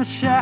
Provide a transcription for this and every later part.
the shallow.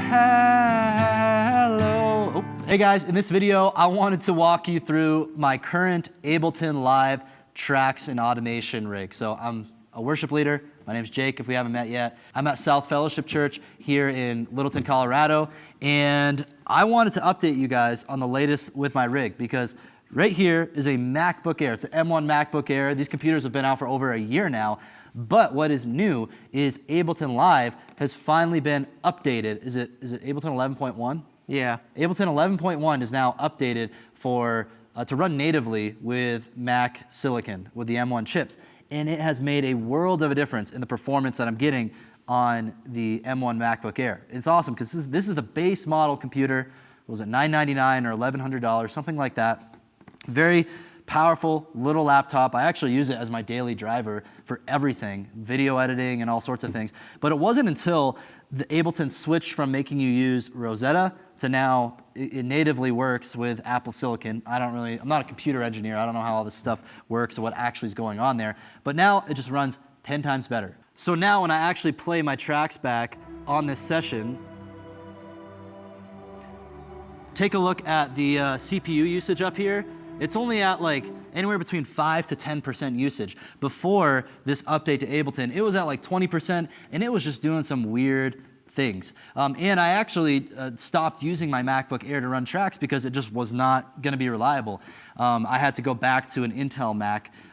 Oh. Hey guys, in this video, I wanted to walk you through my current Ableton Live tracks and automation rig. So I'm a worship leader. My name's Jake, if we haven't met yet. I'm at South Fellowship Church here in Littleton, Colorado. And I wanted to update you guys on the latest with my rig because right here is a MacBook Air. It's an M1 MacBook Air. These computers have been out for over a year now. But what is new is Ableton Live has finally been updated. Is it Ableton 11.1? Yeah. Ableton 11.1 is now updated for to run natively with Mac Silicon, with the M1 chips. And it has made a world of a difference in the performance that I'm getting on the M1 MacBook Air. It's awesome because this is the base model computer. Was it $999 or $1,100, something like that. Very powerful little laptop. I actually use it as my daily driver for everything, video editing and all sorts of things. But it wasn't until the Ableton switched from making you use Rosetta to now it natively works with Apple Silicon. I'm not a computer engineer. I don't know how all this stuff works or what actually is going on there. But now it just runs 10 times better. So now when I actually play my tracks back on this session, take a look at the CPU usage up here. It's only at like anywhere between 5 to 10% usage. Before this update to Ableton, it was at like 20%, and it was just doing some weird things. And I actually stopped using my MacBook Air to run tracks because it just was not gonna be reliable. I had to go back to an Intel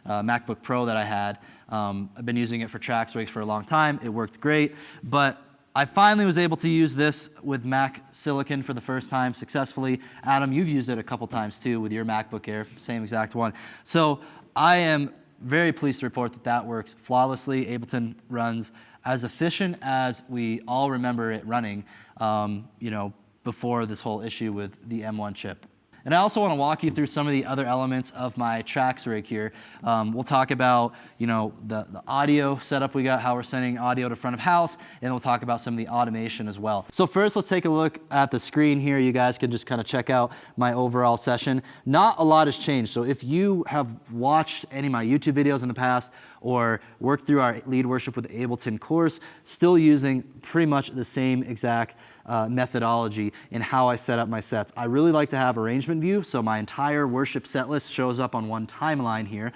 MacBook Pro that I had. I've been using it for tracks rigs for a long time. It worked great, but I finally was able to use this with Mac Silicon for the first time successfully. Adam, you've used it a couple times too with your MacBook Air, same exact one. So I am very pleased to report that that works flawlessly. Ableton runs as efficient as we all remember it running, before this whole issue with the M1 chip. And I also want to walk you through some of the other elements of my tracks rig here. We'll talk about, the audio setup we got, how we're sending audio to front of house, and we'll talk about some of the automation as well. So first, let's take a look at the screen here. You guys can just kind of check out my overall session. Not a lot has changed. So if you have watched any of my YouTube videos in the past or worked through our Lead Worship with Ableton course, still using pretty much the same exact methodology in how I set up my sets. I really like to have arrangement view, so my entire worship set list shows up on one timeline here.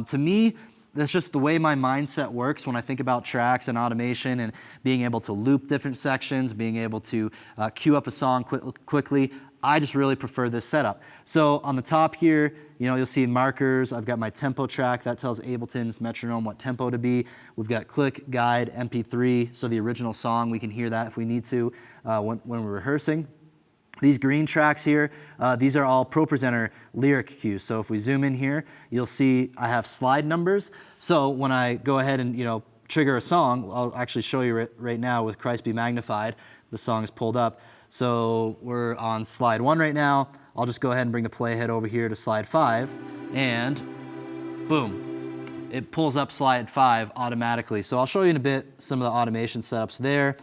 To me, that's just the way my mindset works when I think about tracks and automation and being able to loop different sections, being able to queue up a song quickly. I just really prefer this setup. So on the top here, you'll see markers. I've got my tempo track that tells Ableton's metronome what tempo to be. We've got click, guide, MP3, so the original song, we can hear that if we need to when we're rehearsing. These green tracks here, these are all ProPresenter lyric cues. So if we zoom in here, you'll see I have slide numbers. So when I go ahead and trigger a song, I'll actually show you right now with Christ Be Magnified. The song is pulled up. So we're on slide 1 right now. I'll just go ahead and bring the playhead over here to slide 5, and boom, it pulls up slide 5 automatically. So I'll show you in a bit some of the automation setups there.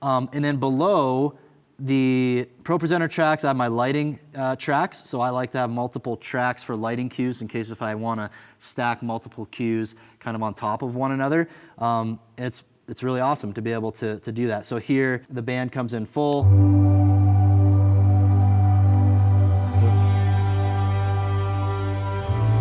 And then below the ProPresenter tracks, I have my lighting tracks. So I like to have multiple tracks for lighting cues in case if I want to stack multiple cues kind of on top of one another. It's really awesome to be able to do that. So here, the band comes in full.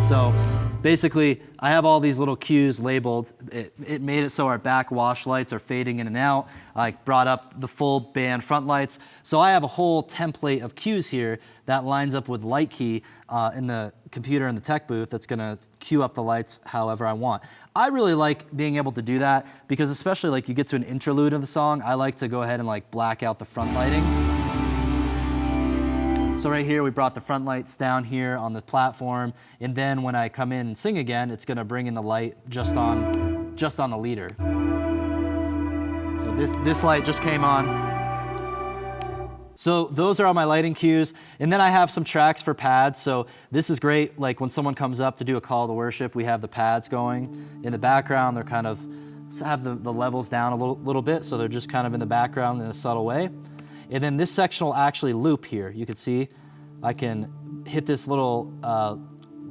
So basically, I have all these little cues labeled. It made it so our back wash lights are fading in and out. I brought up the full band front lights. So I have a whole template of cues here that lines up with light key in the computer in the tech booth that's gonna cue up the lights however I want. I really like being able to do that because especially like you get to an interlude of the song, I like to go ahead and like black out the front lighting. So right here, we brought the front lights down here on the platform, and then when I come in and sing again, it's gonna bring in the light just on the leader. So this light just came on. So those are all my lighting cues. And then I have some tracks for pads. So this is great, like when someone comes up to do a call to worship, we have the pads going in the background. They're kind of, have the levels down a little bit, so they're just kind of in the background in a subtle way. And then this section will actually loop here. You can see I can hit this little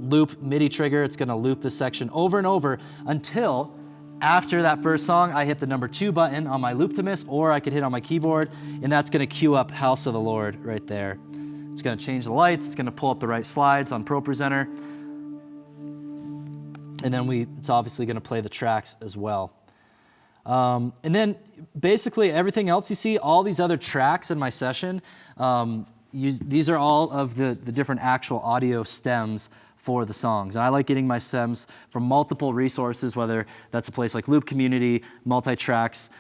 loop MIDI trigger. It's gonna loop this section over and over until after that first song, I hit the number 2 button on my Looptimus, or I could hit on my keyboard, and that's gonna cue up House of the Lord right there. It's gonna change the lights, it's gonna pull up the right slides on ProPresenter, and then it's obviously gonna play the tracks as well. And then basically everything else you see, all these other tracks in my session, these are all of the different actual audio stems for the songs. And I like getting my stems from multiple resources, whether that's a place like Loop Community, Multitracks,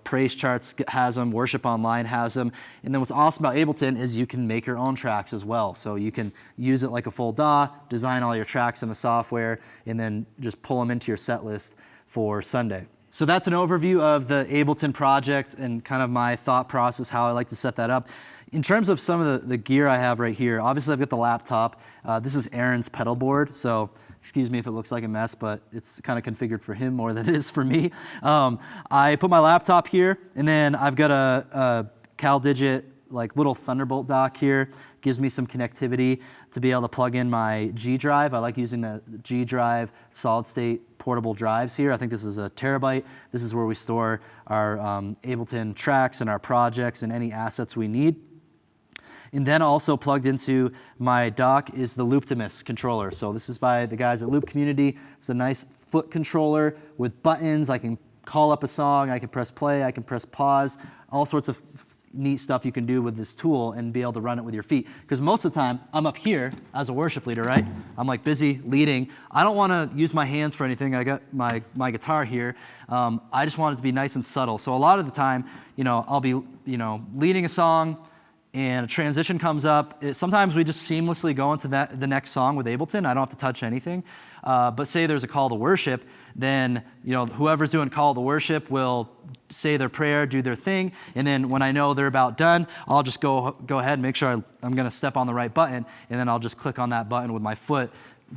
Praise Charts has them, Worship Online has them. And then what's awesome about Ableton is you can make your own tracks as well. So you can use it like a full DAW, design all your tracks in the software, and then just pull them into your set list for Sunday. So that's an overview of the Ableton project and kind of my thought process, how I like to set that up. In terms of some of the gear I have right here, obviously I've got the laptop. This is Aaron's pedal board, so excuse me if it looks like a mess, but it's kind of configured for him more than it is for me. I put my laptop here, and then I've got a CalDigit like little Thunderbolt dock here. Gives me some connectivity to be able to plug in my G drive. I like using the G drive solid state portable drives here. I think this is a terabyte. This is where we store our Ableton tracks and our projects and any assets we need. And then also plugged into my dock is the Looptimus controller. So this is by the guys at Loop Community. It's a nice foot controller with buttons. I can call up a song, I can press play, I can press pause, all sorts of neat stuff you can do with this tool and be able to run it with your feet. Because most of the time, I'm up here as a worship leader, right? I'm like busy leading. I don't want to use my hands for anything. I got my guitar here. I just want it to be nice and subtle. So a lot of the time, I'll be, leading a song and a transition comes up. Sometimes we just seamlessly go into the next song with Ableton. I don't have to touch anything. But say there's a call to worship, then whoever's doing call to worship will say their prayer, do their thing, and then when I know they're about done, I'll just go ahead and make sure I'm going to step on the right button, and then I'll just click on that button with my foot.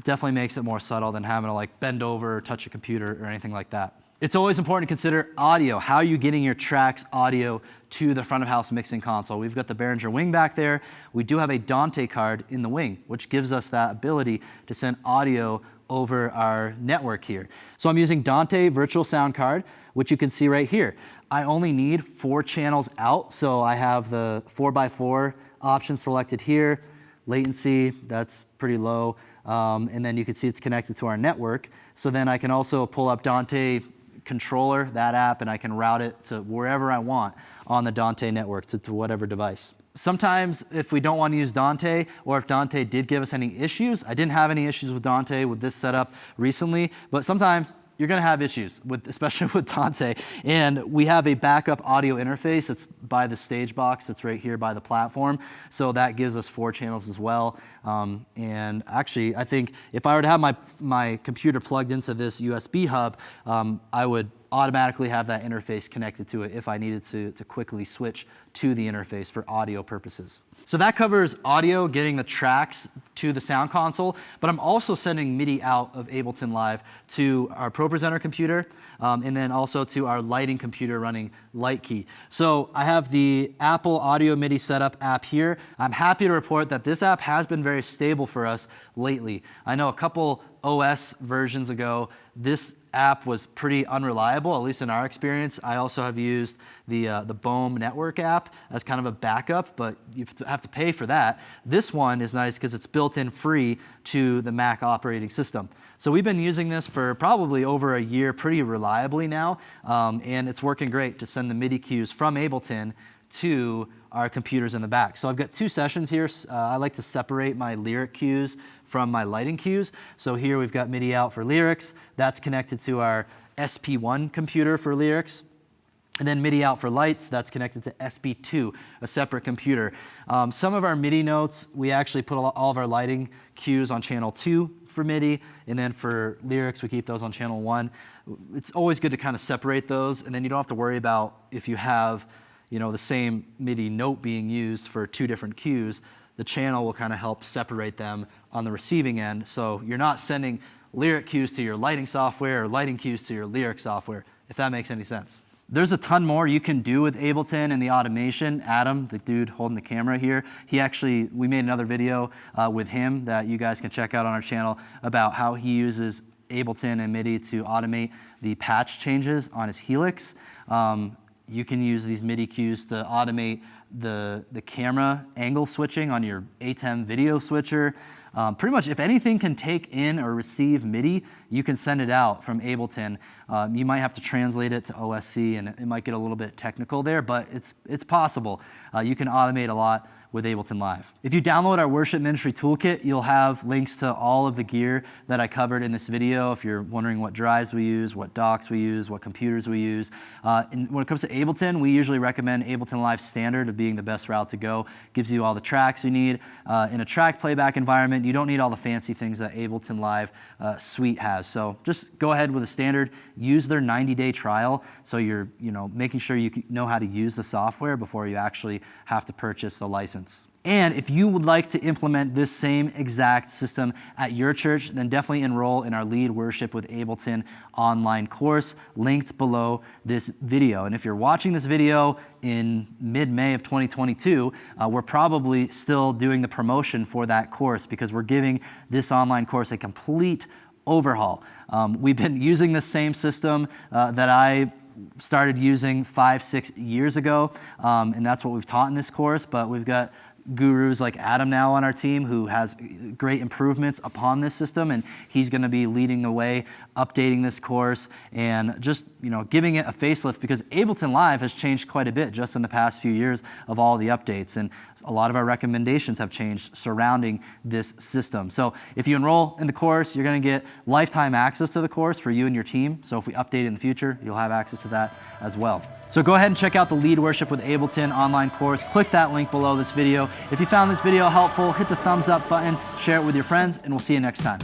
Definitely makes it more subtle than having to like bend over or touch a computer or anything like that. It's always important to consider audio. How are you getting your tracks audio to the front of house mixing console? We've got the Behringer Wing back there. We do have a Dante card in the Wing, which gives us that ability to send audio over our network here. So I'm using Dante Virtual Sound Card, which you can see right here. I only need 4 channels out, so I have the 4x4 option selected here. Latency, that's pretty low. And then you can see it's connected to our network. So then I can also pull up Dante Controller, that app, and I can route it to wherever I want on the Dante network, to whatever device. Sometimes if we don't want to use Dante, or if Dante did give us any issues, I didn't have any issues with Dante with this setup recently, but sometimes you're going to have issues, especially with Dante. And we have a backup audio interface. It's by the stage box. It's right here by the platform. So that gives us 4 channels as well. And actually, I think if I were to have my computer plugged into this USB hub, I would automatically have that interface connected to it if I needed to quickly switch to the interface for audio purposes. So that covers audio, getting the tracks to the sound console, but I'm also sending MIDI out of Ableton Live to our ProPresenter computer, and then also to our lighting computer running LightKey. So I have the Apple Audio MIDI Setup app here. I'm happy to report that this app has been very stable for us lately. I know a couple OS versions ago, this app was pretty unreliable, at least in our experience. I also have used the Bohm Network app as kind of a backup, but you have to pay for that. This one is nice because it's built in free to the Mac operating system. So we've been using this for probably over a year pretty reliably now, and it's working great to send the MIDI cues from Ableton to our computers in the back. So I've got 2 sessions here. I like to separate my lyric cues from my lighting cues. So here we've got MIDI out for lyrics. That's connected to our SP1 computer for lyrics. And then MIDI out for lights, that's connected to SP2, a separate computer. Some of our MIDI notes, we actually put all of our lighting cues on channel 2 for MIDI, and then for lyrics, we keep those on channel 1. It's always good to kind of separate those, and then you don't have to worry about if you have the same MIDI note being used for 2 different cues. The channel will kind of help separate them on the receiving end, so you're not sending lyric cues to your lighting software or lighting cues to your lyric software, if that makes any sense. There's a ton more you can do with Ableton and the automation. Adam, the dude holding the camera here, we made another video with him that you guys can check out on our channel about how he uses Ableton and MIDI to automate the patch changes on his Helix. You can use these MIDI cues to automate the camera angle switching on your ATEM video switcher. Pretty much if anything can take in or receive MIDI, you can send it out from Ableton. You might have to translate it to OSC and it might get a little bit technical there, but it's possible. You can automate a lot with Ableton Live. If you download our Worship Ministry Toolkit, you'll have links to all of the gear that I covered in this video. If you're wondering what drives we use, what docks we use, what computers we use. And when it comes to Ableton, we usually recommend Ableton Live Standard of being the best route to go. Gives you all the tracks you need. In a track playback environment, you don't need all the fancy things that Ableton Live Suite has. So just go ahead with a standard, use their 90-day trial so you're making sure you know how to use the software before you actually have to purchase the license. And if you would like to implement this same exact system at your church, then definitely enroll in our Lead Worship with Ableton online course linked below this video. And if you're watching this video in mid-May of 2022, we're probably still doing the promotion for that course because we're giving this online course a complete overhaul. We've been using the same system that I started using 5-6 years ago, and that's what we've taught in this course, but we've got gurus like Adam now on our team who has great improvements upon this system, and he's going to be leading the way, updating this course and just giving it a facelift because Ableton Live has changed quite a bit just in the past few years of all the updates, and a lot of our recommendations have changed surrounding this system. So if you enroll in the course, you're going to get lifetime access to the course for you and your team. So if we update in the future, you'll have access to that as well. So go ahead and check out the Lead Worship with Ableton online course. Click that link below this video. If you found this video helpful, hit the thumbs up button, share it with your friends, and we'll see you next time.